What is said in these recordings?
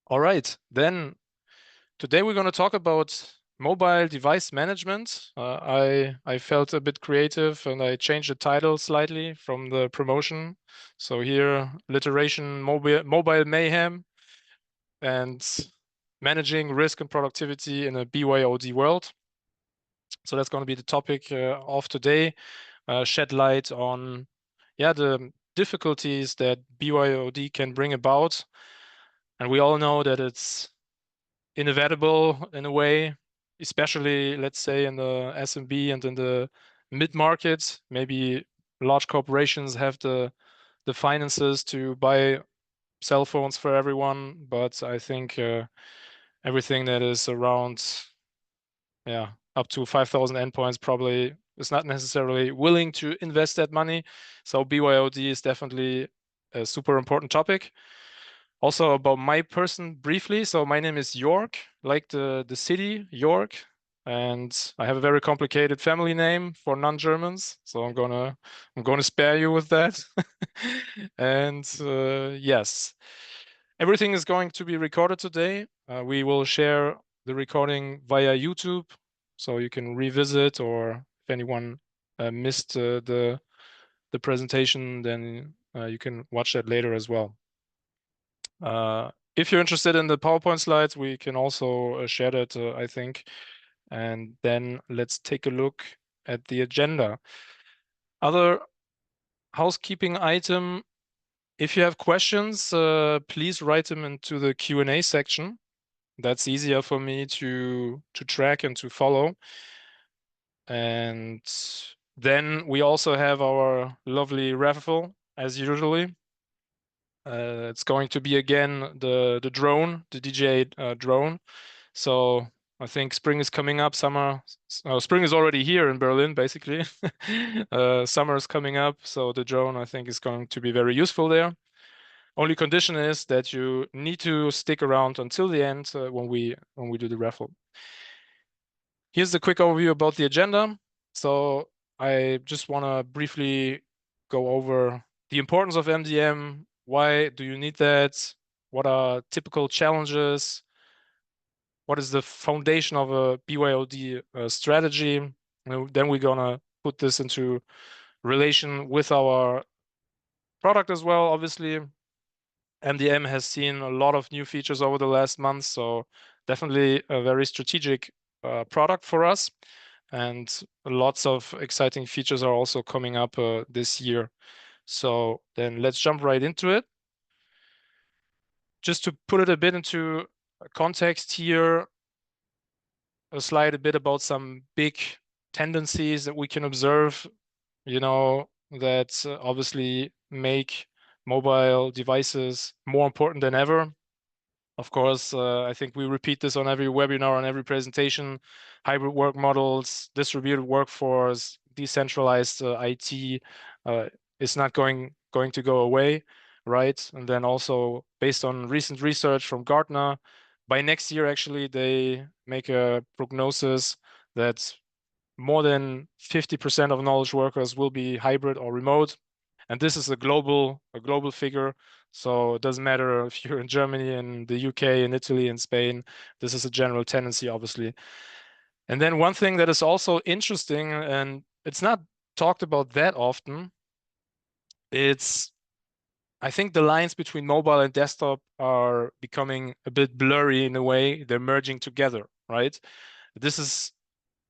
All right, then today we're going to talk about mobile device management. I felt a bit creative and I changed the title slightly from the promotion. So here, alliteration, mobile mayhem, and managing risk and productivity in a BYOD world. So that's going to be the topic of today. Shed light on, yeah, the difficulties that BYOD can bring about. And we all know that it's inevitable in a way, especially let's say in the SMB and in the mid-market. Maybe large corporations have the finances to buy cell phones for everyone, but I think everything that is around, yeah, up to 5,000 endpoints probably is not necessarily willing to invest that money. So BYOD is definitely a super important topic. Also about my person briefly. So my name is York, like the city York, and I have a very complicated family name for non-Germans. So I'm gonna spare you with that. And yes, everything is going to be recorded today. We will share the recording via YouTube, so you can revisit, or if anyone missed the presentation, then you can watch that later as well. If you're interested in the PowerPoint slides, we can also share that, I think. And then let's take a look at the agenda. Other housekeeping item, if you have questions, please write them into the Q&A section. That's easier for me to track and to follow. And then we also have our lovely raffle, as usually. It's going to be again the drone, the DJI drone. So I think spring is coming up. Spring is already here in Berlin, basically. Summer is coming up, so the drone I think is going to be very useful there. Only condition is that you need to stick around until the end when we do the raffle. Here's a quick overview about the agenda. So I just want to briefly go over the importance of MDM. Why do you need that? What are typical challenges? What is the foundation of a BYOD strategy? Then we're gonna put this into relation with our product as well. Obviously, MDM has seen a lot of new features over the last month, so definitely a very strategic product for us. And lots of exciting features are also coming up this year. So then let's jump right into it. Just to put it a bit into context here, a slide a bit about some big tendencies that we can observe, that obviously make mobile devices more important than ever. Of course, I think we repeat this on every webinar, on every presentation: hybrid work models, distributed workforce, decentralized IT is not going to go away, right? And then also based on recent research from Gartner, by next year, actually, they make a prognosis that more than 50% of knowledge workers will be hybrid or remote. And this is a global figure. So it doesn't matter if you're in Germany, in the UK, in Italy, in Spain. This is a general tendency, obviously. And then one thing that is also interesting, and it's not talked about that often, I think the lines between mobile and desktop are becoming a bit blurry in a way. They're merging together, right? This is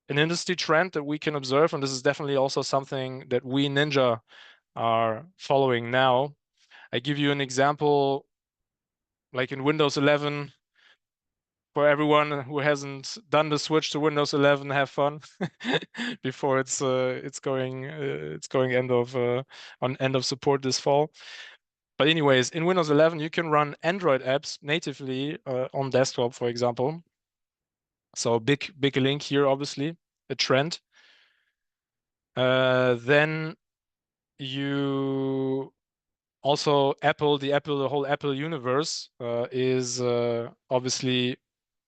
an industry trend that we can observe, and this is definitely also something that we Ninja are following now. I give you an example, like in Windows 11. For everyone who hasn't done the switch to Windows 11, have fun before it's going end of support this fall. But anyways, in Windows 11, you can run Android apps natively on desktop, for example. So big link here, obviously, a trend. Then you also the whole Apple universe is obviously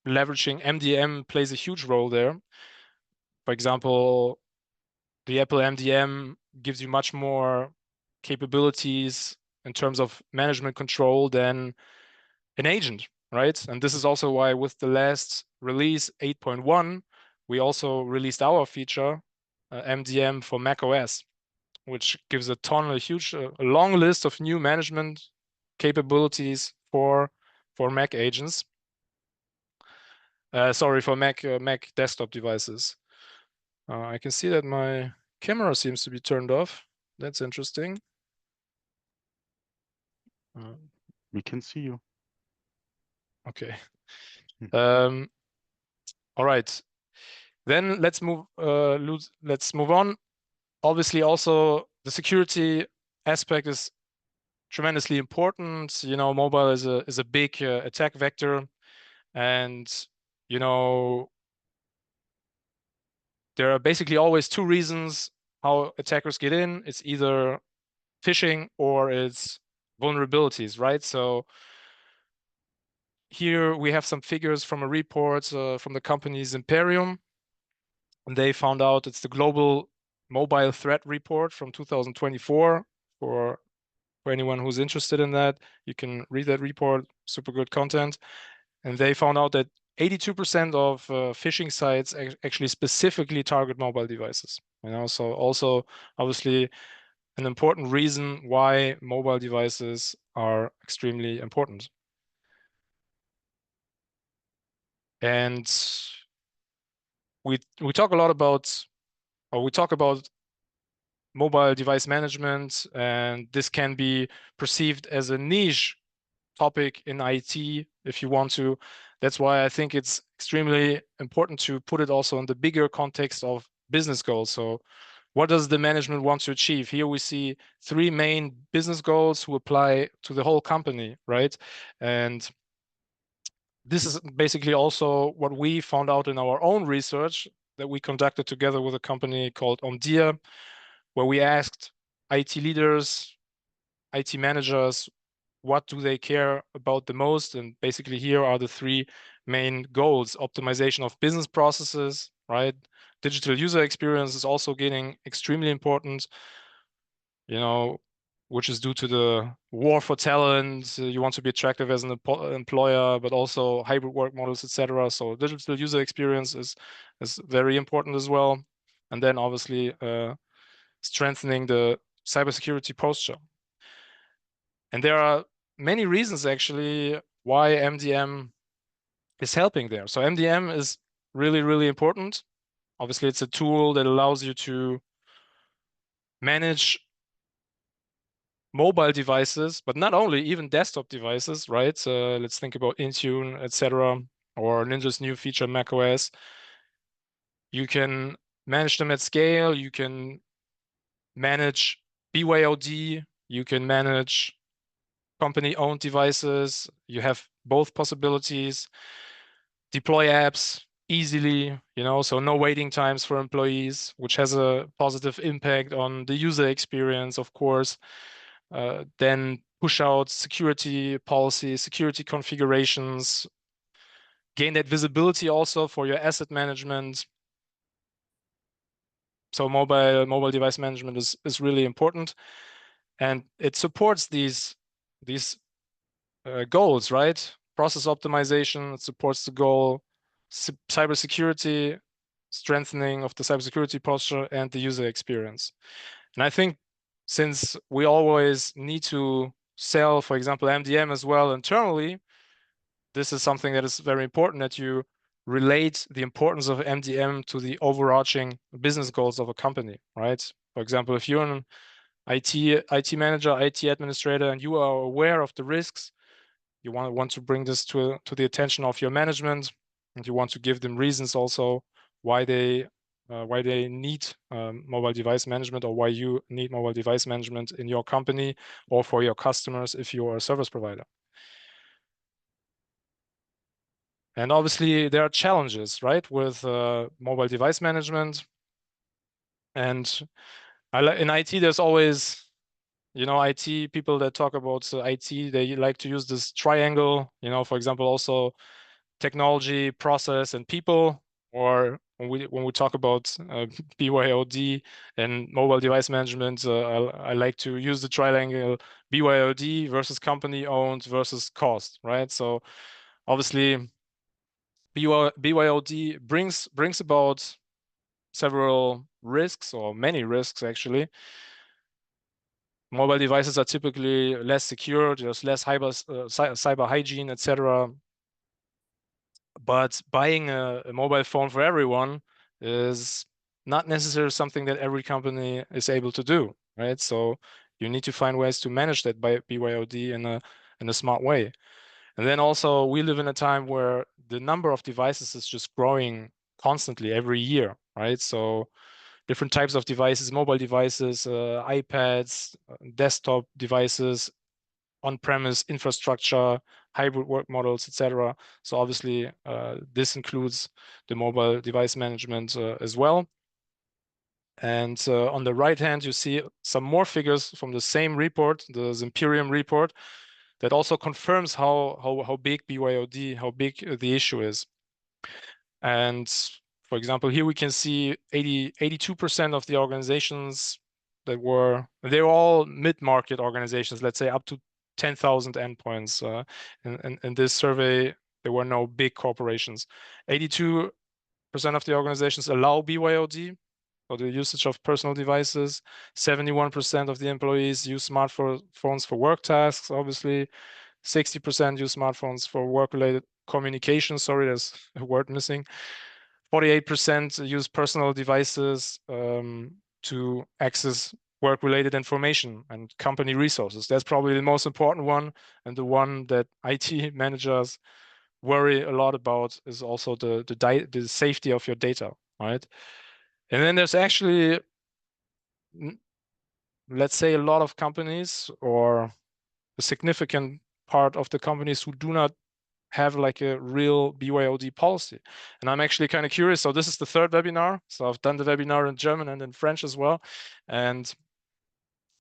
leveraging MDM, plays a huge role there. For example, the Apple MDM gives you much more capabilities in terms of management control than an agent, right? And this is also why with the last release 8.1, we also released our feature, MDM for macOS, which gives a long list of new management capabilities for Mac agents. Sorry, for Mac desktop devices. I can see that my camera seems to be turned off. That's interesting. We can see you. Okay. All right. Then let's move on. Obviously, also the security aspect is tremendously important. You know, mobile is a big attack vector, and you know there are basically always two reasons how attackers get in. It's either phishing or it's vulnerabilities, right? So here we have some figures from a report from the company's Imperium, and they found out it's the Global Mobile Threat Report from 2024. For anyone who's interested in that, you can read that report. Super good content. And they found out that 82% of phishing sites actually specifically target mobile devices. You know, so also obviously an important reason why mobile devices are extremely important. And we talk a lot about, or we talk about mobile device management, and this can be perceived as a niche topic in IT if you want to. That's why I think it's extremely important to put it also in the bigger context of business goals. So what does the management want to achieve? Here we see three main business goals who apply to the whole company, right? And this is basically also what we found out in our own research that we conducted together with a company called Omdia, where we asked IT leaders, IT managers, what do they care about the most? And basically here are the three main goals: optimization of business processes, right? Digital user experience is also getting extremely important, you know, which is due to the war for talent. You want to be attractive as an employer, but also hybrid work models, etc. So digital user experience is very important as well. And then obviously strengthening the cybersecurity posture. And there are many reasons actually why MDM is helping there. So MDM is really, really important. Obviously, it's a tool that allows you to manage mobile devices, but not only, even desktop devices, right? Let's think about Intune, etc., or Ninja's new feature, macOS. You can manage them at scale. You can manage BYOD. You can manage company-owned devices. You have both possibilities. Deploy apps easily, you know, so no waiting times for employees, which has a positive impact on the user experience, of course. Then push out security policies, security configurations, gain that visibility also for your asset management. So mobile device management is really important, and it supports these goals, right? Process optimization, it supports the goal, cybersecurity, strengthening of the cybersecurity posture, and the user experience. And I think since we always need to sell, for example, MDM as well internally, this is something that is very important, that you relate the importance of MDM to the overarching business goals of a company, right? For example, if you're an IT manager, IT administrator, and you are aware of the risks, you want to bring this to the attention of your management, and you want to give them reasons also why they need mobile device management, or why you need mobile device management in your company or for your customers if you are a service provider. And obviously there are challenges, right, with mobile device management. And in IT, there's always, you know, IT people that talk about IT, they like to use this triangle, you know, for example, also technology, process, and people. Or when we talk about BYOD and mobile device management, I like to use the triangle BYOD versus company owned versus cost, right? So Obviously, BYOD brings about several risks, or many risks actually. Mobile devices are typically less secure, there's less cyber hygiene, etc. But buying a mobile phone for everyone is not necessarily something that every company is able to do, right? So you need to find ways to manage that by BYOD in a smart way. And then also we live in a time where the number of devices is just growing constantly every year, right? So different types of devices, mobile devices, iPads, desktop devices, on-premise infrastructure, hybrid work models, etc. So obviously, this includes the mobile device management as well. And on the right hand, you see some more figures from the same report, the Zimperium report, that also confirms how big BYOD, how big the issue is. And for example, here we can see 82% of the organizations they're all mid-market organizations, let's say up to 10,000 endpoints. In this survey, there were no big corporations. 82% of the organizations allow BYOD, or the usage of personal devices. 71% of the employees use smartphones for work tasks, obviously. 60% use smartphones for work-related communication. Sorry, there's a word missing. 48% use personal devices to access work-related information and company resources. That's probably the most important one, and the one that IT managers worry a lot about is also the safety of your data, right? And then there's actually, let's say, a lot of companies, or a significant part of the companies, who do not have like a real BYOD policy. And I'm actually kind of curious. So this is the third webinar. So I've done the webinar in German and in French as well. And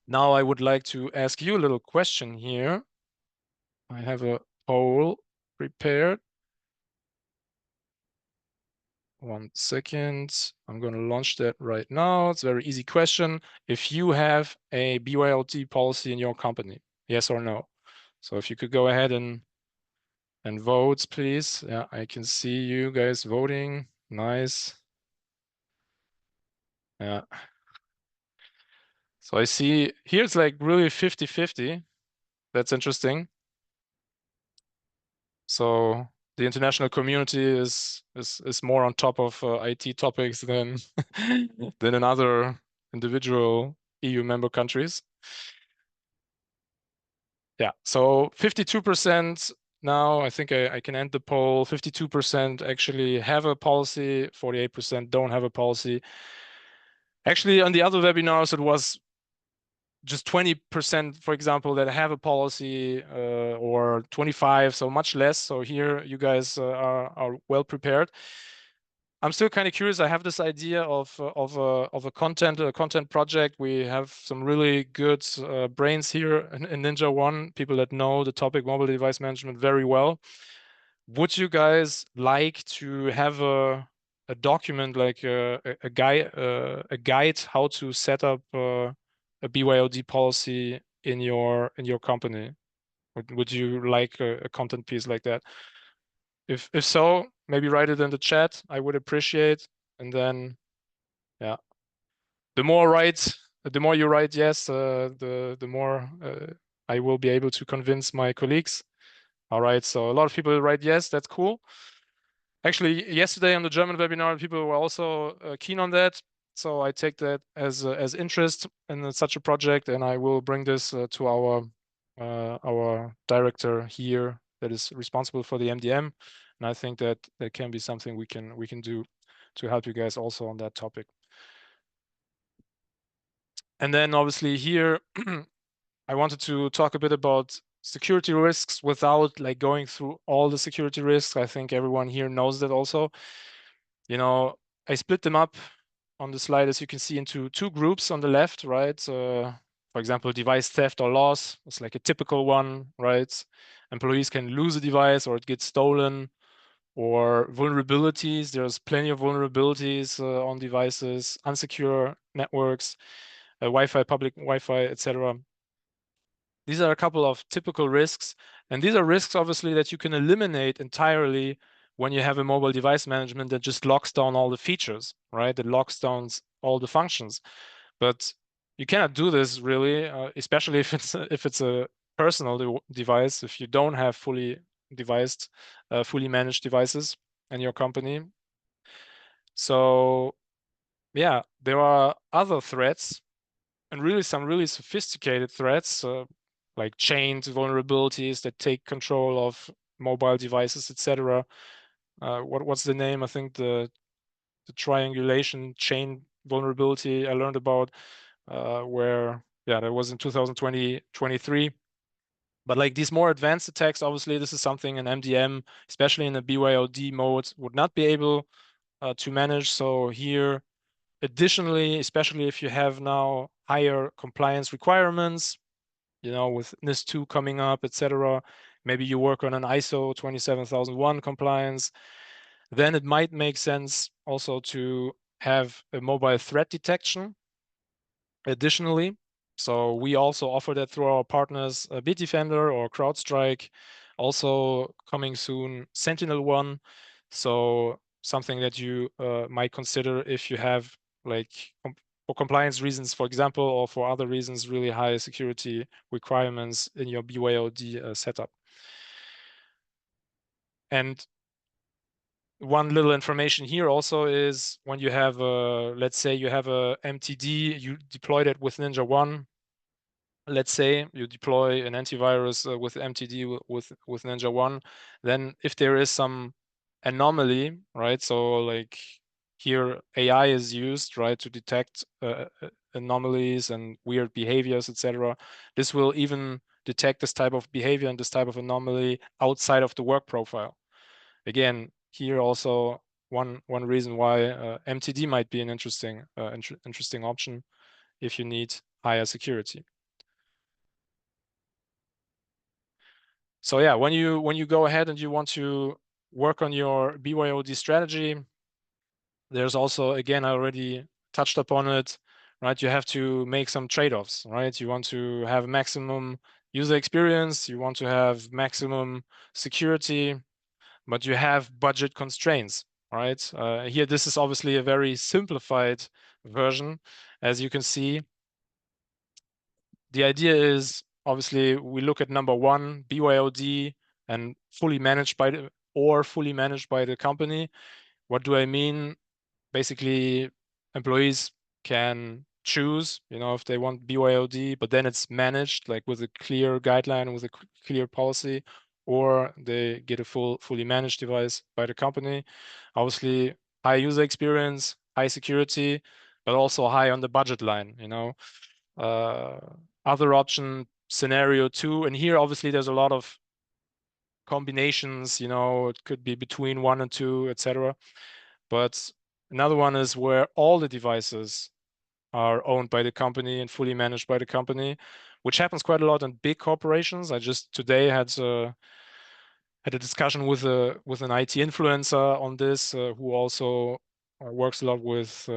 now I would like to ask you a little question here. I have a poll prepared. 1 second. I'm going to launch that right now. It's a very easy question. If you have a BYOD policy in your company, yes or no? So if you could go ahead and vote, please. Yeah, I can see you guys voting. Nice. Yeah. So I see here it's like really 50-50. That's interesting. So the international community is more on top of IT topics than than in other individual EU member countries. Yeah, so 52% now, I think I can end the poll. 52% actually have a policy, 48% don't have a policy. Actually, on the other webinars, it was just 20%, for example, that have a policy, or 25, so much less. So here you guys are well prepared. I'm still kind of curious. I have this idea of a content project. We have some really good brains here in NinjaOne, people that know the topic mobile device management very well. Would you guys like to have a document, like a guide how to set up a BYOD policy in your company? Would you like a content piece like that? If so, maybe write it in the chat. I would appreciate. And then, yeah, the more you write yes, the more I will be able to convince my colleagues. All right, so a lot of people write yes. That's cool. Actually, yesterday on the German webinar, people were also keen on that. So I take that as interest in such a project, and I will bring this to our director here that is responsible for the MDM. And I think that can be something we can do to help you guys also on that topic. And then obviously here, I wanted to talk a bit about security risks without like going through all the security risks. I think everyone here knows that also. You know, I split them up on the slide, as you can see, into two groups on the left, right? For example, device theft or loss is like a typical one, right? Employees can lose a device or it gets stolen. Or vulnerabilities, there's plenty of vulnerabilities on devices, unsecure networks, Wi-Fi, public Wi-Fi, etc. These are a couple of typical risks. And these are risks, obviously, that you can eliminate entirely when you have a mobile device management that just locks down all the features, right? That locks down all the functions. But you cannot do this really, especially if it's a personal device. If you don't have fully managed devices in your company. So yeah, there are other threats, and really some really sophisticated threats, like chained vulnerabilities that take control of mobile devices, etc. What's the name? I think the triangulation chain vulnerability I learned about, where that was in 2023. But like these more advanced attacks, obviously, this is something an MDM, especially in a BYOD mode, would not be able to manage. So here, additionally, especially if you have now higher compliance requirements, with NIS2 coming up, etc., maybe you work on an ISO 27001 compliance, then it might make sense also to have a mobile threat detection additionally. So we also offer that through our partners, Bitdefender or CrowdStrike, also coming soon, SentinelOne. So something that you might consider if you have, like, for compliance reasons, for example, or for other reasons, really high security requirements in your BYOD setup. And one little information here also is when you have let's say you have a MTD, you deployed it with NinjaOne. Let's say you deploy an antivirus with MTD with NinjaOne, then if there is some anomaly, right? So like here AI is used, right, to detect anomalies and weird behaviors, etc. This will even detect this type of behavior and this type of anomaly outside of the work profile. Again, here also one reason why MTD might be an interesting option if you need higher security. So yeah, when you go ahead and you want to work on your BYOD strategy, there's also, again, I already touched upon it, right? You have to make some trade-offs, right? You want to have maximum user experience, you want to have maximum security, but you have budget constraints, right? Here, this is obviously a very simplified version. As you can see, the idea is obviously we look at number one, BYOD, and fully managed by the company. What do I mean? Basically, employees can choose, if they want BYOD, but then it's managed like with a clear guideline, with a clear policy, or they get a fully managed device by the company. Obviously, high user experience, high security, but also high on the budget line, Other option, scenario two, and here obviously there's a lot of combinations, it could be between 1 and 2, etc. But another one is where all the devices are owned by the company and fully managed by the company, which happens quite a lot in big corporations. I just today had a discussion with an IT influencer on this, who also works a lot with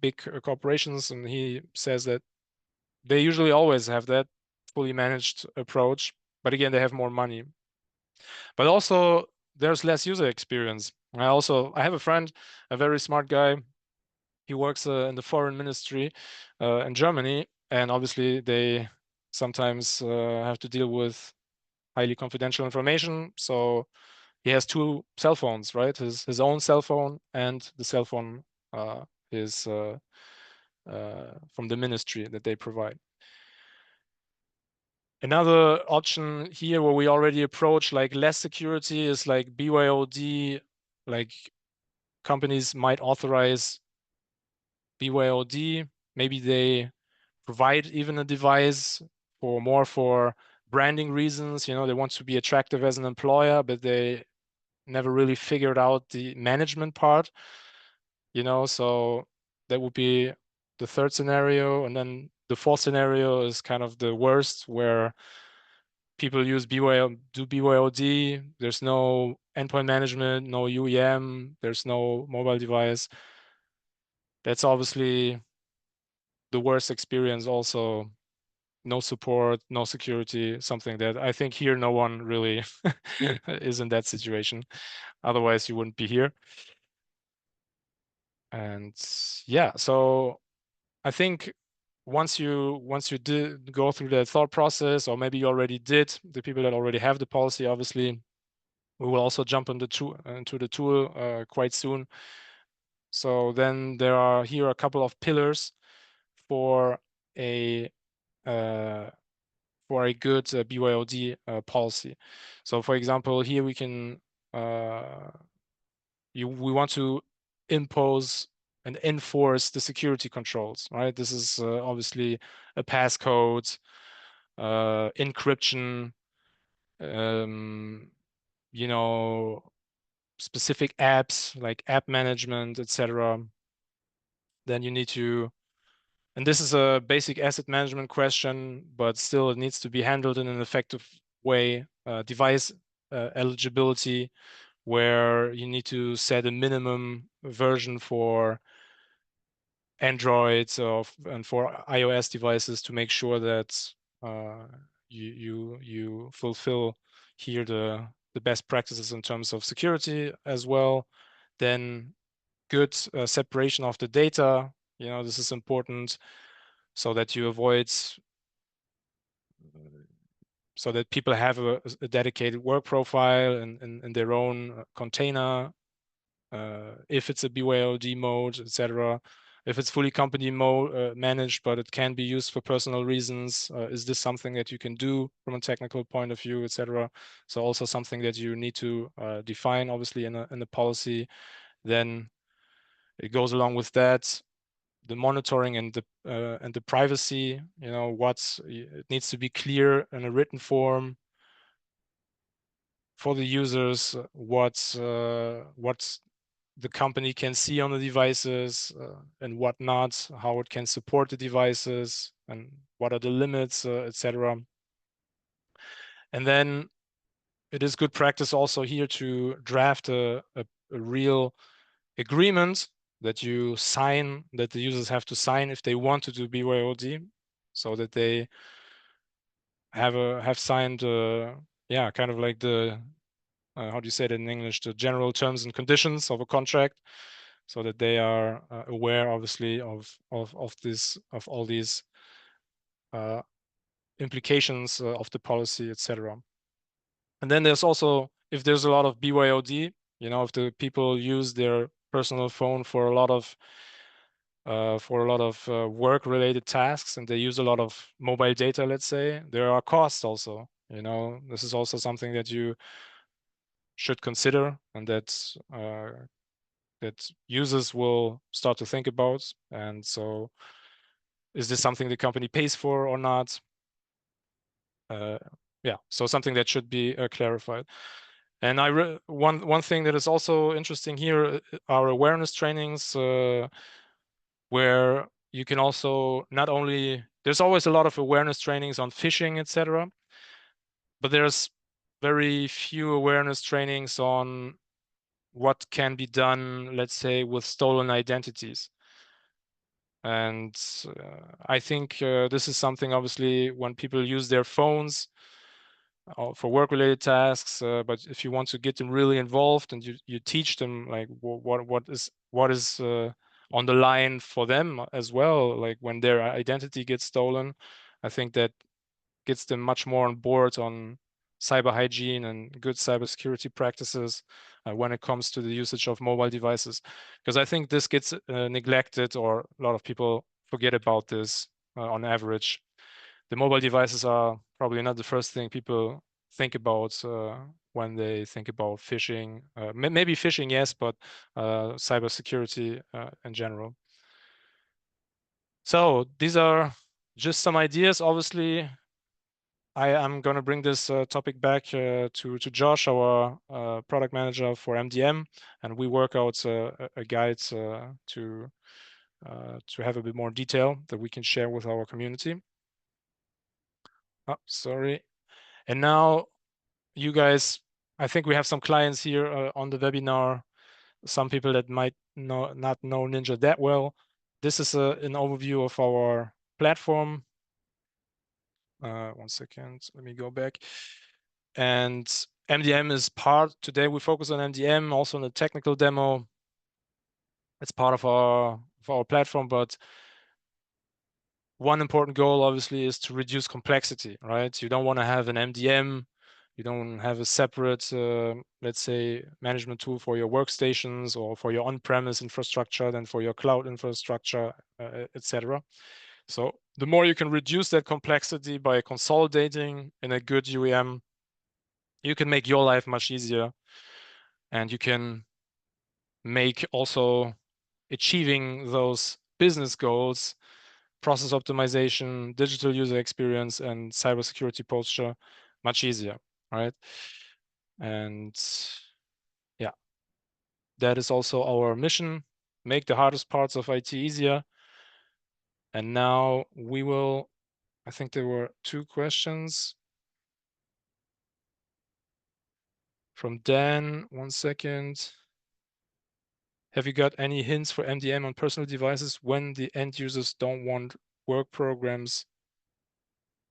big corporations, and he says that they usually always have that fully managed approach, but again, they have more money. But also there's less user experience. I have a friend, a very smart guy. He works in the foreign ministry in Germany, and obviously they sometimes have to deal with highly confidential information. So he has two cell phones, right? His own cell phone and the cell phone is from the ministry that they provide. Another option here where we already approach like less security is like BYOD, like companies might authorize BYOD. Maybe they provide even a device for branding reasons. They want to be attractive as an employer, but they never really figured out the management part. So that would be the third scenario. And then the fourth scenario is kind of the worst, where people do BYOD. There's no endpoint management, no UEM, there's no mobile device. That's obviously the worst experience also no support, no security, something that I think here no one really is in that situation. Otherwise, you wouldn't be here. And yeah, so I think once you did go through that thought process, or maybe you already did, the people that already have the policy, obviously, we will also jump into the tool quite soon. So then there are here a couple of pillars for a good BYOD policy. So for example, here we can we want to impose and enforce the security controls, right? This is obviously a passcode, encryption, you know, specific apps like app management, etc. Then you need to, and this is a basic asset management question, but still it needs to be handled in an effective way. Device eligibility, where you need to set a minimum version for Android and for iOS devices to make sure that you fulfill here the best practices in terms of security as well. Then good separation of the data. This is important so that you avoid, so that people have a dedicated work profile in their own container. If it's a BYOD mode, etc. If it's fully company managed, but it can be used for personal reasons, is this something that you can do from a technical point of view, etc. So also something that you need to define, obviously, in a policy. Then it goes along with that, the monitoring and the privacy. It needs to be clear in a written form for the users, what's the company can see on the devices and what not, how it can support the devices, and what are the limits, etc. And then it is good practice also here to draft a real agreement that you sign, that the users have to sign if they want to do BYOD, so that they have signed, kind of like the how do you say it in English, the general terms and conditions of a contract, so that they are aware, obviously, of all these implications of the policy, etc. And then there's also, if there's a lot of BYOD, if the people use their personal phone for a lot of work-related tasks, and they use a lot of mobile data, let's say, there are costs also. This is also something that you should consider, and that users will start to think about. And so, is this something the company pays for or not? So something that should be clarified. And one thing that is also interesting here are awareness trainings, where you can also not only, there's always a lot of awareness trainings on phishing, etc., but there's very few awareness trainings on what can be done, let's say, with stolen identities. And I think this is something, obviously, when people use their phones for work-related tasks, but if you want to get them really involved, and you teach them like what is on the line for them as well, like when their identity gets stolen, I think that gets them much more on board on cyber hygiene and good cybersecurity practices when it comes to the usage of mobile devices. Because I think this gets neglected, or a lot of people forget about this on average. The mobile devices are probably not the first thing people think about when they think about phishing. Maybe phishing, yes, but cybersecurity in general. So these are just some ideas. Obviously, I am going to bring this topic back to Josh, our product manager for MDM, and we work out a guide to have a bit more detail that we can share with our community. Oh, sorry. And now, you guys, I think we have some clients here on the webinar, some people that might not know Ninja that well. This is an overview of our platform. 1 second, let me go back. And MDM is part, today we focus on MDM, also in the technical demo. It's part of our platform, but one important goal obviously is to reduce complexity, right? You don't want to have an MDM, you don't have a separate, let's say, management tool for your workstations or for your on-premise infrastructure than for your cloud infrastructure, etc. So the more you can reduce that complexity by consolidating in a good UEM, you can make your life much easier, and you can make also achieving those business goals, process optimization, digital user experience, and cybersecurity posture much easier, right? And yeah, that is also our mission, make the hardest parts of IT easier. And now we will, I think there were 2 questions from Dan. 1 second. Have you got any hints for MDM on personal devices when the end users don't want work programs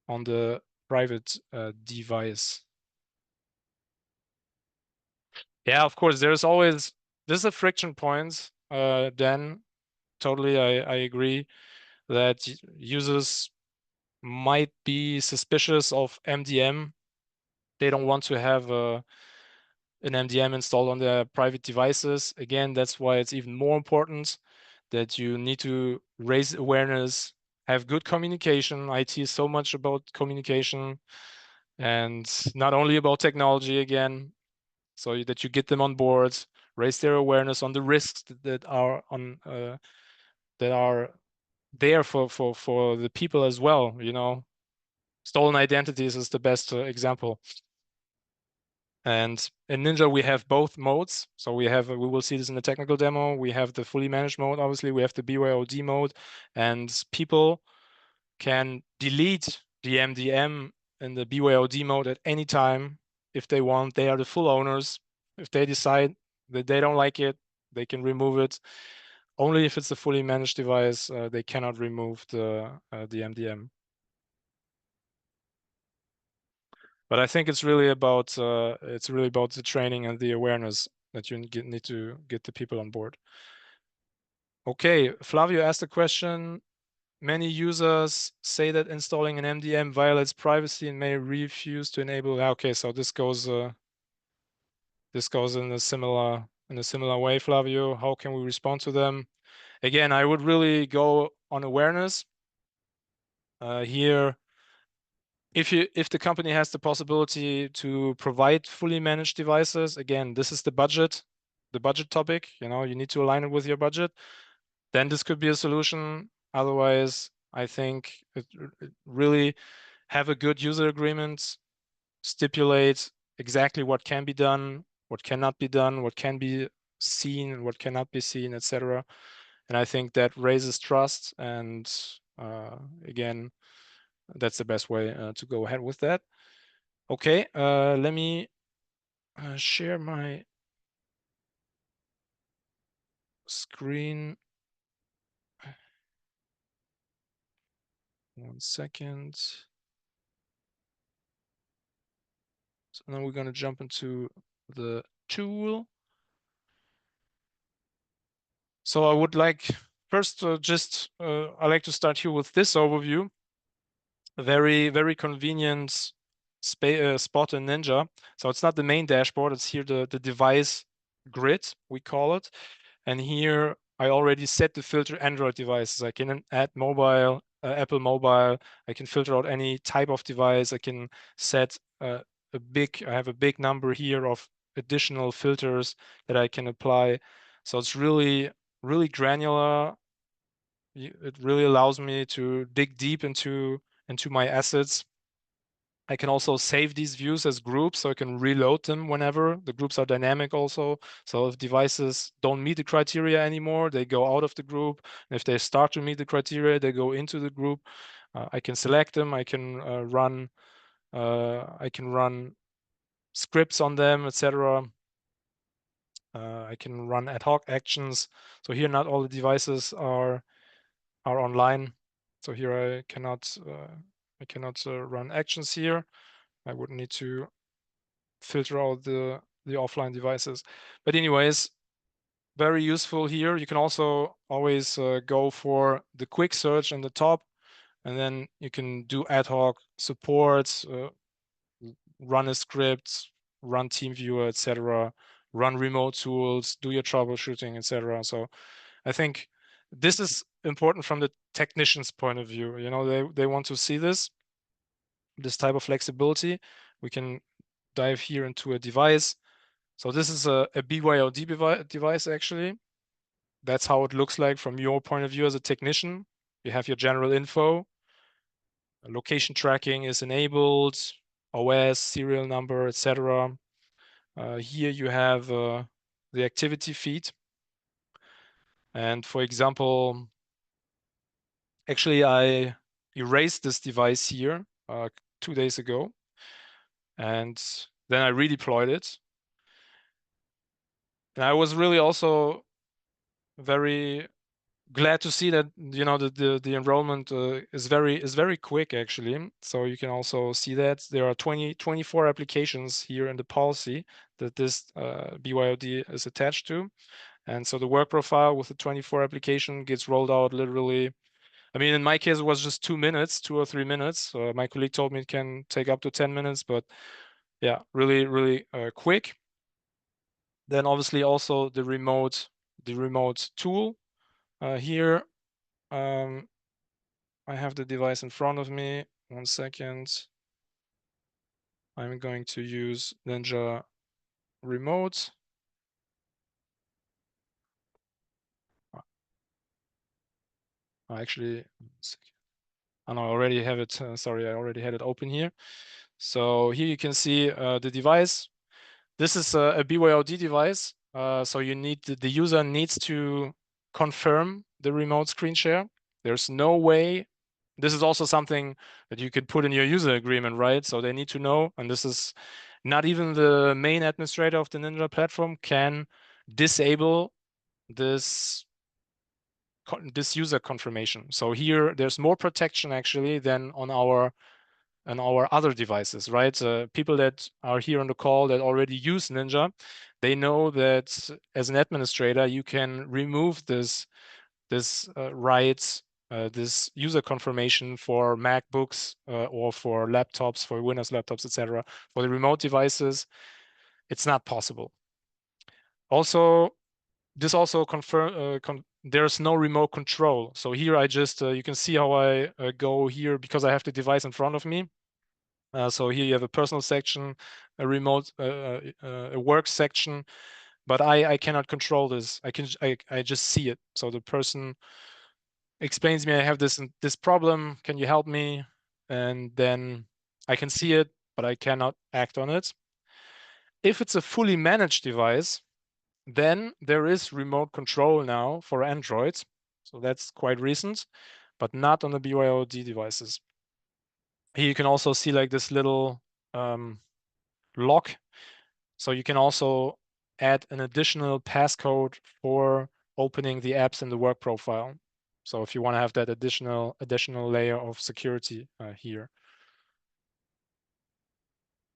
on the private device? Yeah, of course, there's a friction point, Dan. Totally, I agree that users might be suspicious of MDM. They don't want to have an MDM installed on their private devices. Again, that's why it's even more important that you need to raise awareness, have good communication. IT is so much about communication and not only about technology again, so that you get them on board, raise their awareness on the risks that are there for the people as well. You know, stolen identities is the best example. And in Ninja, we have both modes. So we will see this in the technical demo. We have the fully managed mode, obviously. We have the BYOD mode, and people can delete the MDM in the BYOD mode at any time if they want. They are the full owners. If they decide that they don't like it, they can remove it. Only if it's a fully managed device, they cannot remove the MDM. But I think it's really about the training and the awareness that you need to get the people on board. Okay, Flavio asked a question. Many users say that installing an MDM violates privacy and may refuse to enable. Okay, so this goes in a similar way, Flavio. How can we respond to them? Again, I would really go on awareness. Here, if the company has the possibility to provide fully managed devices, again, this is the budget topic. You know, you need to align it with your budget. Then this could be a solution. Otherwise, I think it really have a good user agreement, stipulate exactly what can be done, what cannot be done, what can be seen, what cannot be seen, etc. And I think that raises trust. And again, that's the best way to go ahead with that. Okay, let me share my screen. 1 second. So now we're going to jump into the tool. So I would like first I like to start here with this overview. A very, very convenient spot in Ninja. So it's not the main dashboard, it's here the device grid, we call it. And here I already set the filter Android devices. I can add mobile, Apple Mobile. I can filter out any type of device. I can set I have a big number here of additional filters that I can apply. So it's really, really granular. It really allows me to dig deep into my assets. I can also save these views as groups, so I can reload them whenever. The groups are dynamic also. So if devices don't meet the criteria anymore, they go out of the group. And if they start to meet the criteria, they go into the group. I can select them. I can run scripts on them, etc. I can run ad hoc actions. So here, not all the devices are online. So here I cannot I cannot run actions here. I would need to filter out the offline devices. But anyways, very useful here. You can also always go for the quick search in the top, and then you can do ad hoc supports, run a script, run TeamViewer, etc., run remote tools, do your troubleshooting, etc. So I think this is important from the technician's point of view. You know, they want to see this type of flexibility. We can dive here into a device. So this is a BYOD device actually. That's how it looks like from your point of view as a technician. You have your general info. Location tracking is enabled, OS, serial number, etc. Here you have the activity feed. And for example, actually I erased this device here 2 days ago. And then I redeployed it. And I was really also very glad to see that, you know, the enrollment is very quick actually. So you can also see that there are 24 applications here in the policy that this BYOD is attached to. And so the work profile with the 24 application gets rolled out literally. I mean, in my case, it was just 2 minutes, 2 or 3 minutes. My colleague told me it can take up to 10 minutes, but yeah, really quick. Then obviously also the remote tool. Here, I have the device in front of me. 1 second. I'm going to use Ninja Remote. Actually, I already have it. Sorry, I already had it open here. So here you can see the device. This is a BYOD device. So you need the user needs to confirm the remote screen share. There's no way. This is also something that you could put in your user agreement, right? So they need to know, and this is not even the main administrator of the Ninja platform can disable this user confirmation. So here there's more protection actually than on our other devices, right? People that are here on the call that already use Ninja, they know that as an administrator, you can remove this rights, this user confirmation for MacBooks or for laptops, for Windows laptops, etc. For the remote devices, it's not possible. Also, this also there's no remote control. So here I just, you can see how I go here because I have the device in front of me. So here you have a personal section, a remote, a work section, but I cannot control this. I just see it. So the person explains to me, I have this problem. Can you help me? And then I can see it, but I cannot act on it. If it's a fully managed device, then there is remote control now for Android. So that's quite recent, but not on the BYOD devices. Here you can also see like this little lock. So you can also add an additional passcode for opening the apps in the work profile. So if you want to have that additional layer of security here.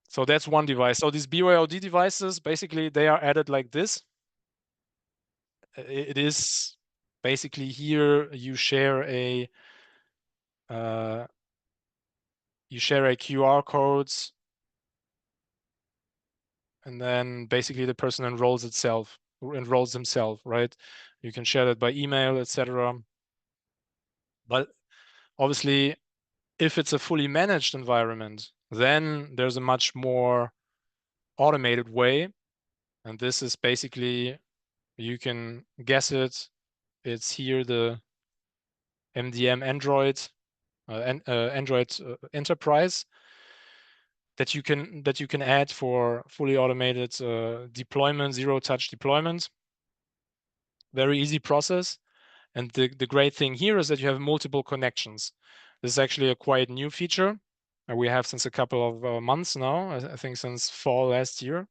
So that's one device. So these BYOD devices, basically they are added like this. It is basically here you share a QR codes, and then basically the person enrolls himself, right? You can share that by email, etc. But obviously, if it's a fully managed environment, then there's a much more automated way. And this is basically, you can guess it. It's here the MDM Android, Android Enterprise that you can add for fully automated deployment, zero-touch deployment. Very easy process. And the great thing here is that you have multiple connections. This is actually a quite new feature. We have since a couple of months now, I think since fall last year.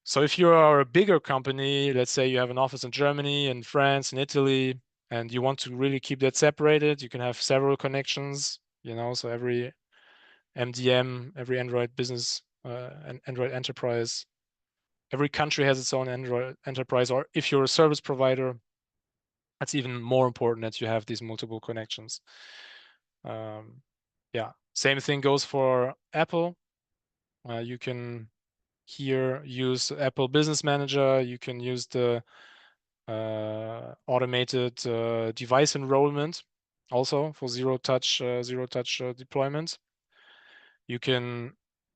So if you are a bigger company, let's say you have an office in Germany, in France, in Italy, and you want to really keep that separated, you can have several connections. you know, so every MDM, every Android business and Android enterprise, every country has its own Android enterprise, or if you're a service provider, that's even more important that you have these multiple connections. Yeah, same thing goes for Apple. You can here use Apple Business Manager. You can use the automated device enrollment also for zero-touch deployment. You can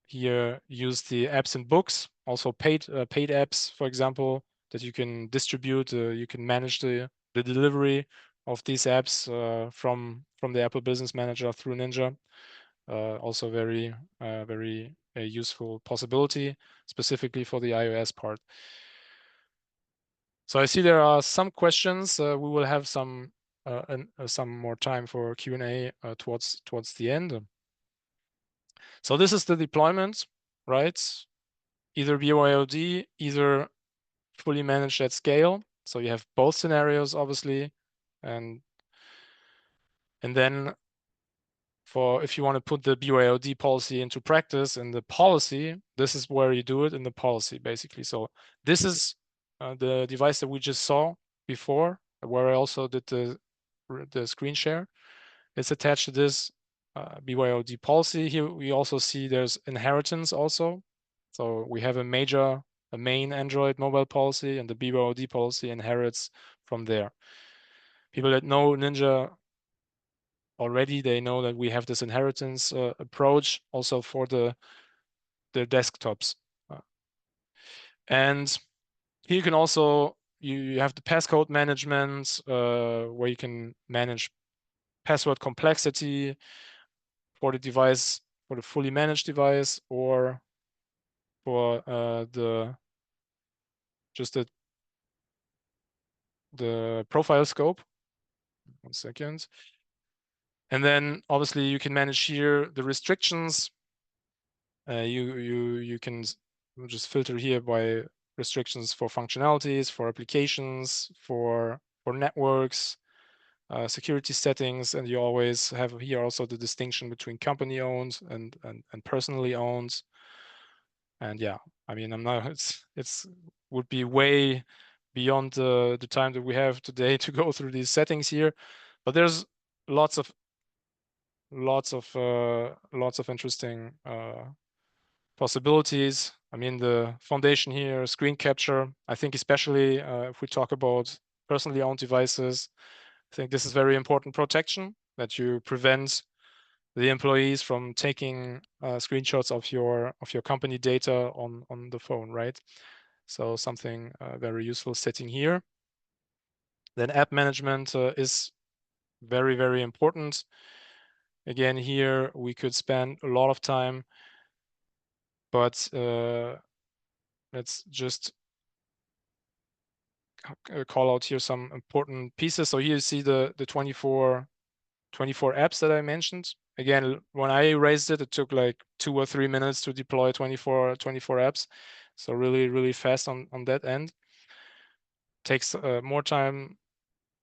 here use the apps and books, also paid apps, for example, that you can distribute. You can manage the delivery of these apps from the Apple Business Manager through Ninja. Also very useful possibility, specifically for the iOS part. So I see there are some questions. We will have some more time for Q&A towards the end. So this is the deployment, right? Either BYOD, either fully managed at scale. So you have both scenarios, obviously, and then for if you want to put the BYOD policy into practice in the policy, this is where you do it in the policy, basically. So this is the device that we just saw before, where I also did the screen share. It's attached to this BYOD policy. Here we also see there's inheritance also. So we have a main Android mobile policy, and the BYOD policy inherits from there. People that know Ninja already, they know that we have this inheritance approach also for the desktops. And here you can also, you have the passcode management where you can manage password complexity for the device, for the fully managed device, or for just the profile scope. 1 second. And then obviously you can manage here the restrictions. You can just filter here by restrictions for functionalities, for applications, for networks, security settings, and you always have here also the distinction between company owned and personally owned. And yeah, I mean, I'm not. It's would be way beyond the time that we have today to go through these settings here, but there's lots of interesting possibilities. I mean, the foundation here, screen capture. I think especially if we talk about personally owned devices, I think this is very important protection, that you prevent the employees from taking screenshots of your company data on the phone, right? So something very useful setting here. Then app management is very, very important. Again, here we could spend a lot of time, but let's just call out here some important pieces. So here you see the 24 apps that I mentioned. Again, when I raised it, it took like 2 or 3 minutes to deploy 24 apps. So really, really fast on that end. Takes more time.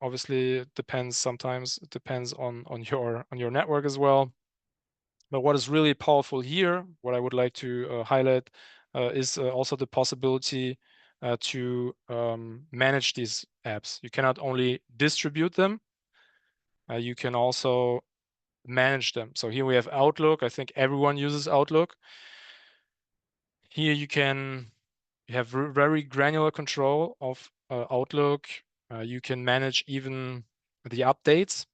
Obviously, it depends. Sometimes it depends on your network as well. But what is really powerful here, what I would like to highlight, is also the possibility to manage these apps. You cannot only distribute them, you can also manage them. So here we have Outlook. I think everyone uses Outlook. Here you have very granular control of Outlook. You can manage even the updates,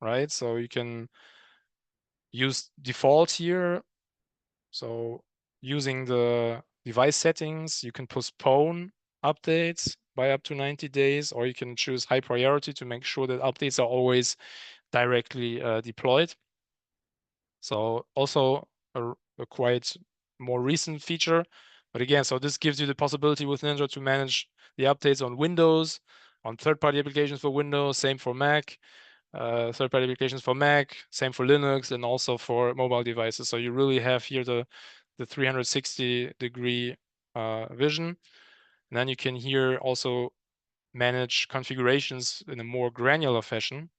right? So you can use default here. So using the device settings, you can postpone updates by up to 90 days, or you can choose high priority to make sure that updates are always directly deployed. So also a quite more recent feature. But again, so this gives you the possibility with Ninja to manage the updates on Windows, on third-party applications for Windows, same for Mac, third-party applications for Mac, same for Linux, and also for mobile devices. So you really have here the 360-degree vision. And then you can here also manage configurations in a more granular fashion.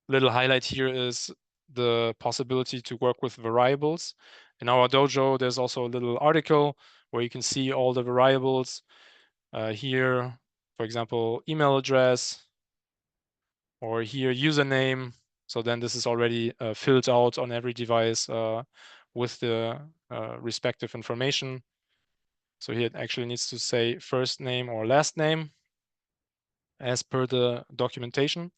little highlight here is the possibility to work with variables. In our dojo, there's also a little article where you can see all the variables. Here, for example, email address, or here username. So then this is already filled out on every device with the respective information. So here it actually needs to say first name or last name as per the documentation.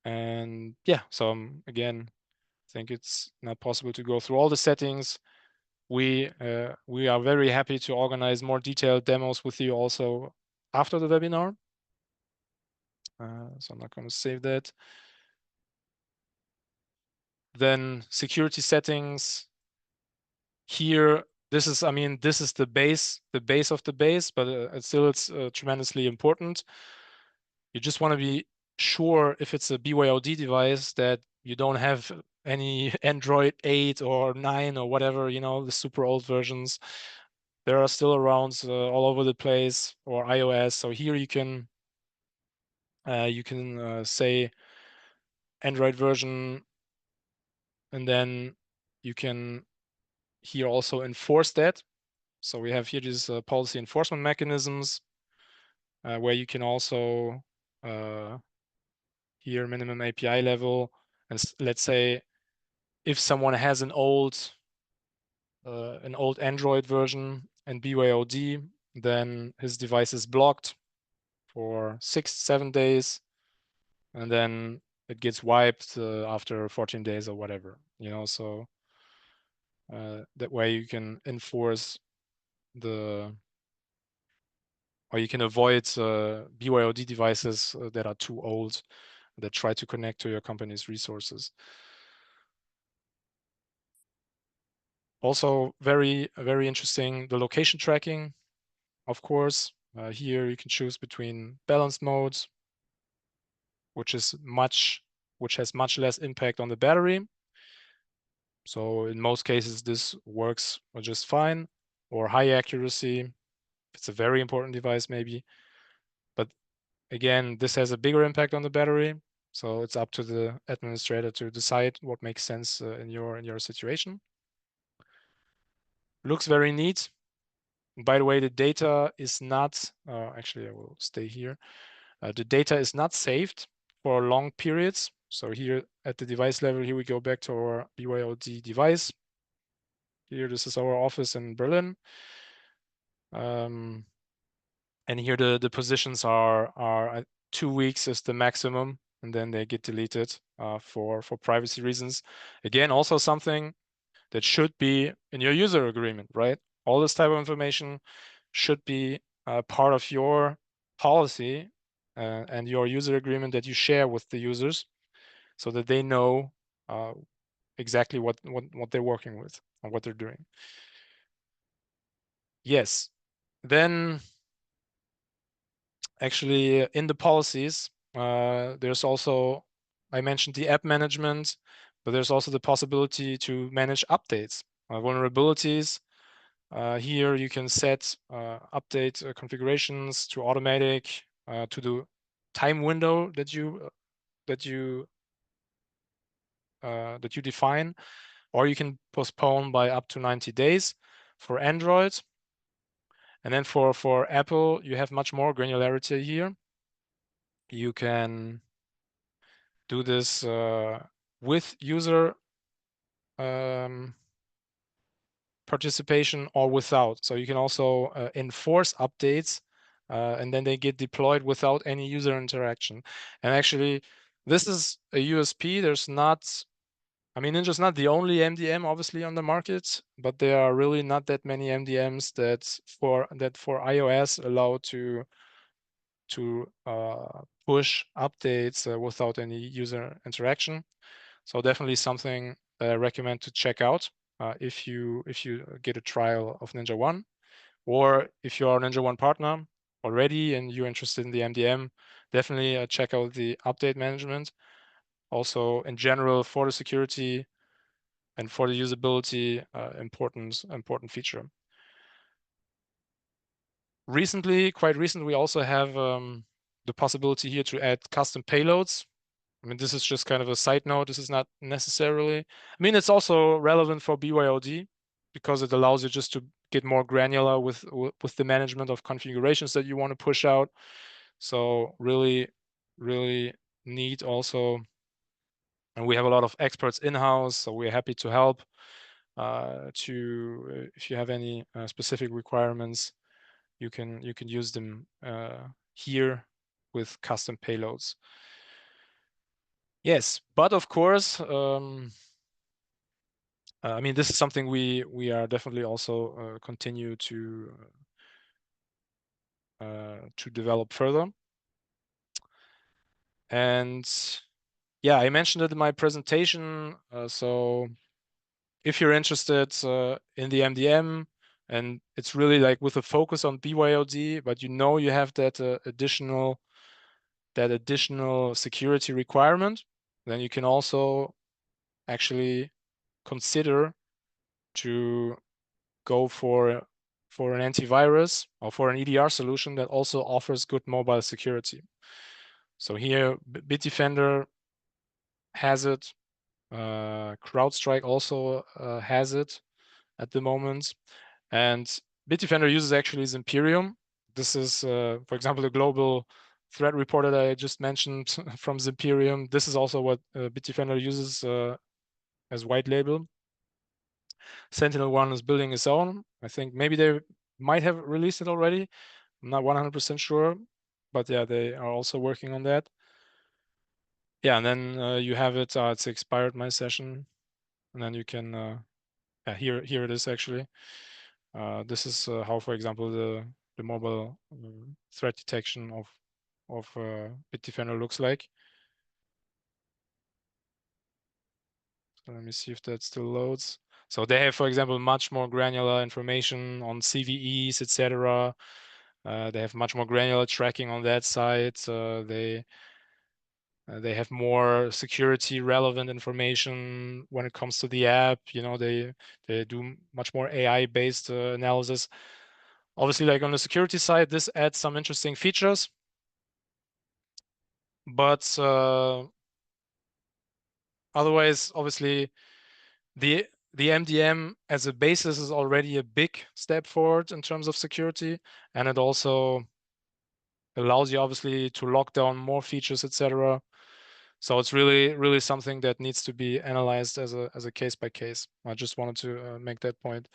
And yeah, so again, I think it's not possible to go through all the settings. We are very happy to organize more detailed demos with you also after the webinar. So I'm not going to save that. Then security settings. Here, this is, I mean, this is the base of the base, but still it's tremendously important. You just want to be sure if it's a BYOD device that you don't have any Android 8 or 9 or whatever, you know, the super old versions. There are still around all over the place, or iOS. So here you can say Android version, and then you can here also enforce that. So we have here these policy enforcement mechanisms where you can also here minimum API level, and let's say if someone has an old Android version and BYOD, then his device is blocked for 6-7 days, and then it gets wiped after 14 days or whatever, you know. So that way you can enforce or you can avoid BYOD devices that are too old that try to connect to your company's resources. Also very interesting, the location tracking, of course. Here you can choose between balanced modes, which has much less impact on the battery. So in most cases, this works just fine, or high accuracy. It's a very important device maybe. But again, this has a bigger impact on the battery. So it's up to the administrator to decide what makes sense in your situation. Looks very neat. By the way, the data is not, actually I will stay here. The data is not saved for long periods. So here at the device level, here we go back to our BYOD device. Here, this is our office in Berlin. And here the positions are 2 weeks is the maximum, and then they get deleted for privacy reasons. Again, also something that should be in your user agreement, right? All this type of information should be part of your policy and your user agreement that you share with the users, so that they know exactly what they're working with and what they're doing. Yes. Then actually in the policies, there's also, I mentioned the app management, but there's also the possibility to manage updates, vulnerabilities. Here you can set update configurations to automatic, to the time window that you define, or you can postpone by up to 90 days for Android. And then for Apple, you have much more granularity here. You can do this with user participation or without. So you can also enforce updates and then they get deployed without any user interaction. And actually, this is a USP. There's not, I mean, Ninja's not the only MDM obviously on the market, but there are really not that many MDMs that for iOS allow to push updates without any user interaction. So definitely something I recommend to check out if you get a trial of NinjaOne, or if you are a NinjaOne partner already and you're interested in the MDM, definitely check out the update management. Also, in general, for the security and for the usability, important feature. Quite recently, we also have the possibility here to add custom payloads. I mean, this is just kind of a side note. This is not necessarily, I mean, it's also relevant for BYOD because it allows you just to get more granular with the management of configurations that you want to push out. So really, really neat also. And we have a lot of experts in-house, so we're happy to help if you have any specific requirements, you can use them here with custom payloads. Yes, but of course, I mean, this is something we are definitely also continue to develop further. And yeah, I mentioned it in my presentation. So if you're interested in the MDM, and it's really like with a focus on BYOD, but you have that additional security requirement, then you can also actually consider to go for an antivirus or for an EDR solution that also offers good mobile security. So here, Bitdefender has it. CrowdStrike also has it at the moment. And Bitdefender uses actually Zimperium. This is, for example, the global threat report that I just mentioned from Zimperium. This is also what Bitdefender uses as white label. SentinelOne is building its own. I think maybe they might have released it already. I'm not 100% sure, but yeah, they are also working on that. Yeah, and then you have it. It's expired my session, and then you can. Yeah, here it is actually. This is how, for example, the mobile threat detection of Bitdefender looks like. So let me see if that still loads. So they have, for example, much more granular information on CVEs, etc. They have much more granular tracking on that side. They have more security relevant information when it comes to the app. They do much more AI based analysis. Obviously, like on the security side, this adds some interesting features, but otherwise, obviously, the MDM as a basis is already a big step forward in terms of security, and it also allows you obviously to lock down more features, etc. So it's really, really something that needs to be analyzed as a case by case. I just wanted to make that point.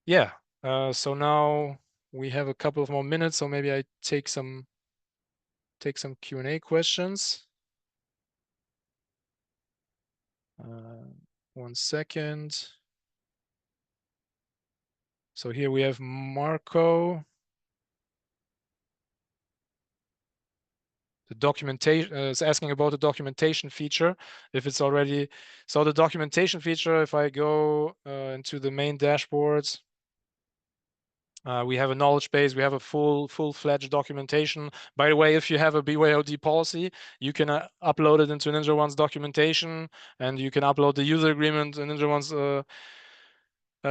Yeah. So now we have a couple of more minutes, so maybe I take some Q&A questions. 1 second. So here we have Marco. The documentation is asking about the documentation feature. If it's already, so the documentation feature, if I go into the main dashboards, we have a knowledge base. We have a full-fledged documentation. By the way, if you have a BYOD policy, you can upload it into NinjaOne's documentation, and you can upload the user agreement in NinjaOne's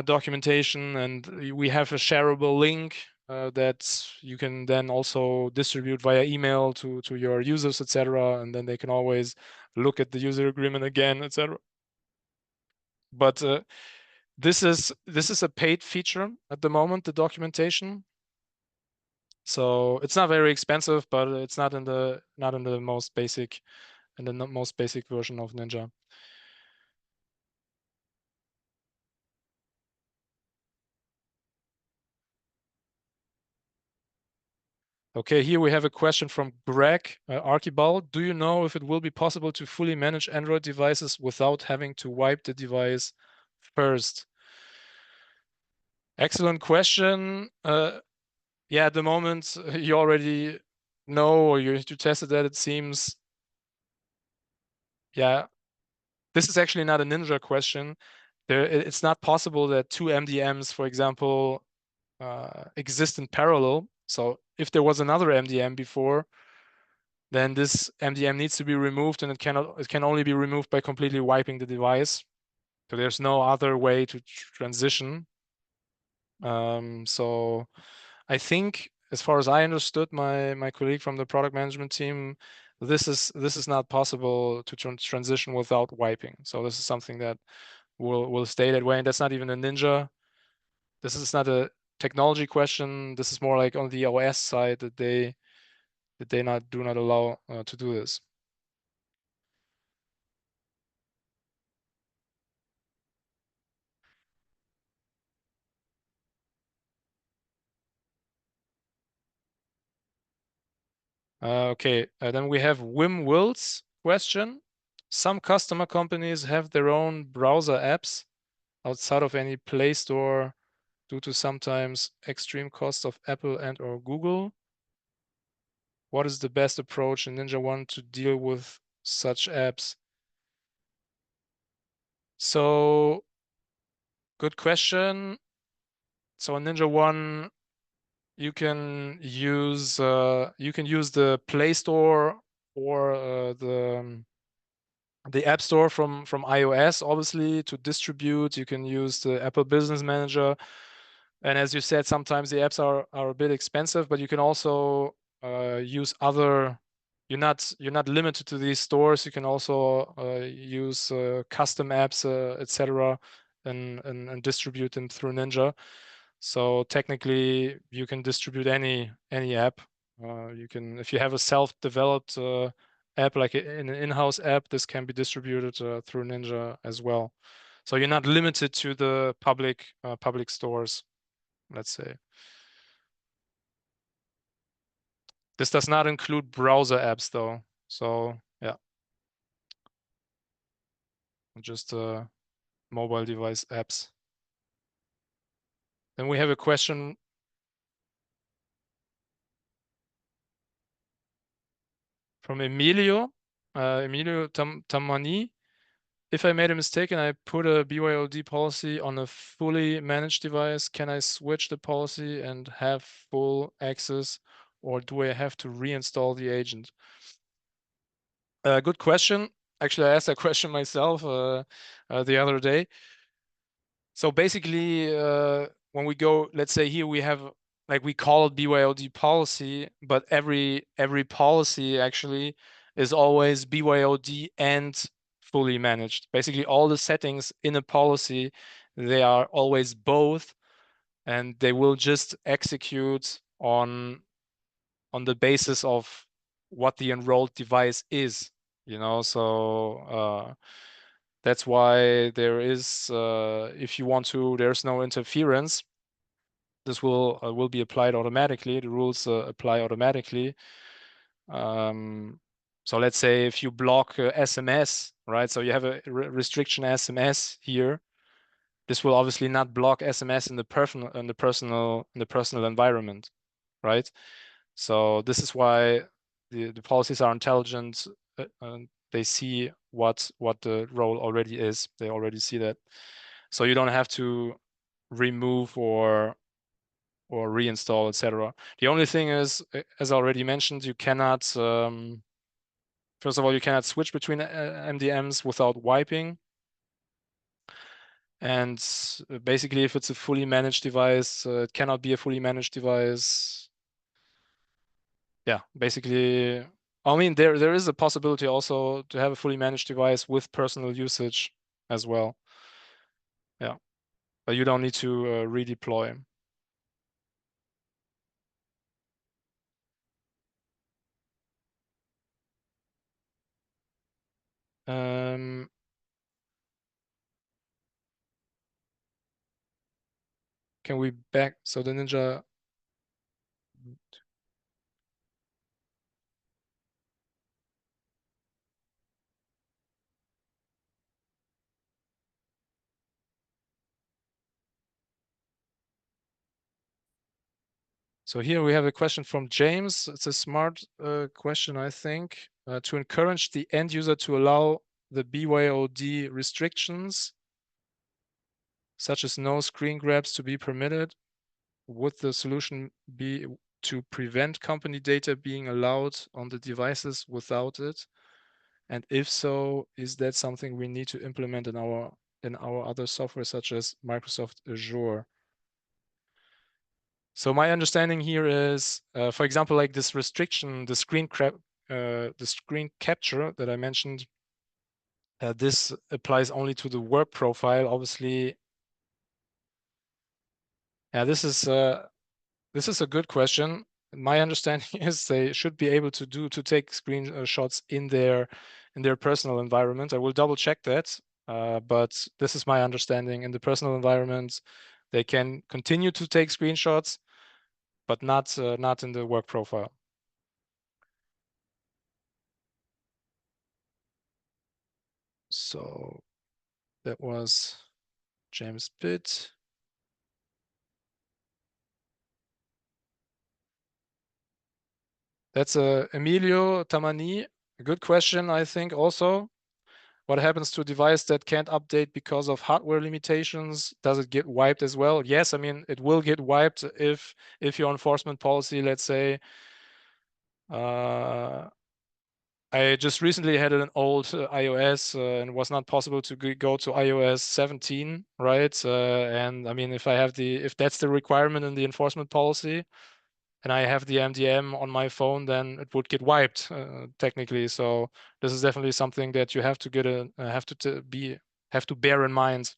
documentation, and we have a shareable link that you can then also distribute via email to your users, etc. And then they can always look at the user agreement again, etc. But this is a paid feature at the moment, the documentation. So it's not very expensive, but it's not in the most basic version of Ninja. Okay, here we have a question from Greg Archibald. Do you know if it will be possible to fully manage Android devices without having to wipe the device first? Excellent question. Yeah, at the moment you already know, or you tested that, it seems. Yeah, this is actually not a Ninja question. It's not possible that two MDMs, for example, exist in parallel. So if there was another MDM before, then this MDM needs to be removed, and it can only be removed by completely wiping the device. So there's no other way to transition. So I think, as far as I understood, my colleague from the product management team, this is not possible to transition without wiping. So this is something that will stay that way, and that's not even a Ninja. This is not a technology question. This is more like on the OS side that they do not allow to do this. Okay, then we have Wim Will's question. Some customer companies have their own browser apps outside of any Play Store due to sometimes extreme costs of Apple and or Google. What is the best approach in NinjaOne to deal with such apps? So, good question. So in NinjaOne, you can use the Play Store or the App Store from iOS, obviously, to distribute. You can use the Apple Business Manager, and as you said, sometimes the apps are a bit expensive, but you can also use other. You're not limited to these stores. You can also use custom apps, etc., and distribute them through Ninja. So technically, you can distribute any app. You can, if you have a self-developed app like an in-house app, this can be distributed through Ninja as well. So you're not limited to the public stores, let's say. This does not include browser apps though. So yeah, just mobile device apps. Then we have a question from Emilio, Emilio Tamani. If I made a mistake and I put a BYOD policy on a fully managed device, can I switch the policy and have full access, or do I have to reinstall the agent? Good question. Actually, I asked that question myself the other day. So basically, when we go, let's say here we have, like we call it BYOD policy, but every policy actually is always BYOD and fully managed. Basically, all the settings in a policy, they are always both, and they will just execute on the basis of what the enrolled device is, you know. So that's why there is, if you want to, there's no interference. This will be applied automatically. The rules apply automatically. So let's say if you block SMS, right? So you have a restriction SMS here. This will obviously not block SMS in the personal environment, right? So this is why the policies are intelligent. They see what the role already is. They already see that. So you don't have to remove or reinstall, etc. The only thing is, as I already mentioned, you cannot, first of all, you cannot switch between MDMs without wiping. And basically, if it's a fully managed device, it cannot be a fully managed device. Yeah, basically, I mean, there is a possibility also to have a fully managed device with personal usage as well. Yeah, but you don't need to redeploy. Um, can we back, so the Ninja, so here we have a question from James. It's a smart question, I think. To encourage the end user to allow the BYOD restrictions, such as no screen grabs to be permitted, would the solution be to prevent company data being allowed on the devices without it? And if so, is that something we need to implement in our other software, such as Microsoft Azure? So my understanding here is, for example, like this restriction, the screen the screen capture that I mentioned, this applies only to the work profile. Obviously, yeah, this is a good question. My understanding is they should be able to take screenshots in their personal environment. I will double check that, but this is my understanding. In the personal environment, they can continue to take screenshots, but not in the work profile. So that was James Pitt. That's Emilio Tamani. A good question, I think, also. What happens to a device that can't update because of hardware limitations? Does it get wiped as well? Yes, I mean, it will get wiped if your enforcement policy, let's say, I just recently had an old iOS and it was not possible to go to iOS 17, right? And I mean, if that's the requirement in the enforcement policy, and I have the MDM on my phone, then it would get wiped technically. So this is definitely something that you have to have to bear in mind.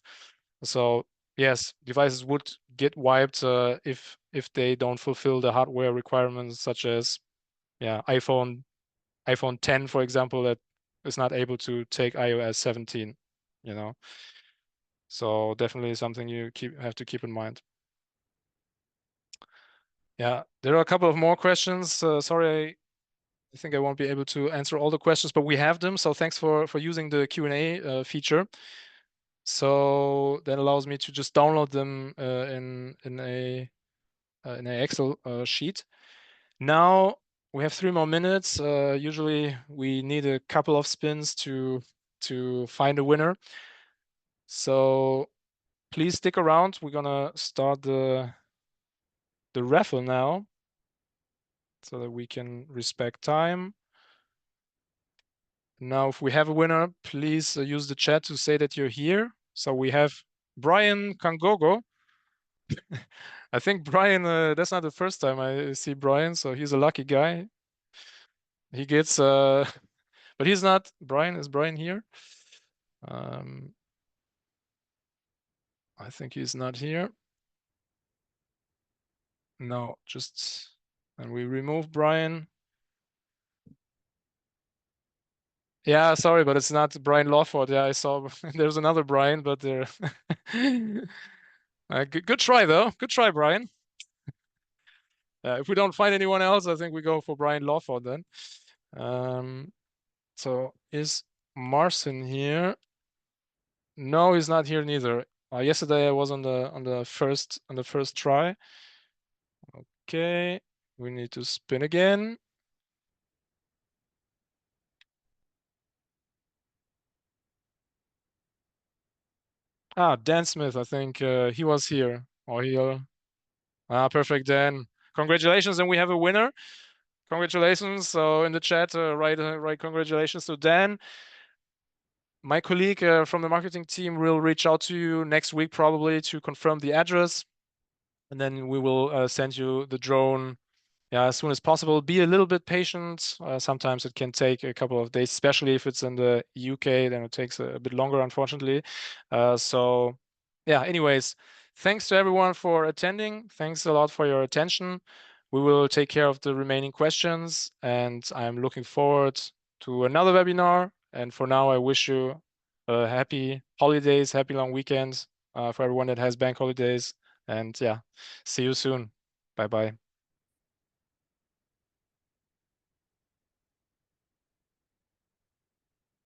So yes, devices would get wiped if they don't fulfill the hardware requirements, such as iPhone 10, for example, that is not able to take iOS 17. You know, so definitely something you have to keep in mind. Yeah, there are a couple of more questions. Sorry, I think I won't be able to answer all the questions, but we have them. So thanks for using the Q&A feature. So that allows me to just download them in a Excel sheet. Now we have 3 more minutes. Usually we need a couple of spins to find a winner. So please stick around. We're gonna start the raffle now, so that we can respect time. Now, if we have a winner, please use the chat to say that you're here. So we have Brian Kangogo. I think Brian, that's not the first time I see Brian, so he's a lucky guy. He gets, but he's not. Brian, is Brian here? I think he's not here. No, and we remove Brian. Yeah, sorry, but it's not Brian Lawford. Yeah, I saw there's another Brian, but there. Good try though. Good try, Brian. If we don't find anyone else, I think we go for Brian Lawford then. So is Marcin here? No, he's not here neither. Yesterday I was on the first try. Okay, we need to spin again. Dan Smith, I think he was here. Perfect, Dan. Congratulations, and we have a winner. Congratulations. So in the chat, write congratulations to Dan. My colleague from the marketing team will reach out to you next week probably to confirm the address, and then we will send you the drone as soon as possible. Be a little bit patient. Sometimes it can take a couple of days, especially if it's in the UK, then it takes a bit longer, unfortunately. So yeah, anyways, thanks to everyone for attending. Thanks a lot for your attention. We will take care of the remaining questions, and I'm looking forward to another webinar. And for now, I wish you happy holidays, happy long weekends for everyone that has bank holidays. And yeah, see you soon. Bye-bye.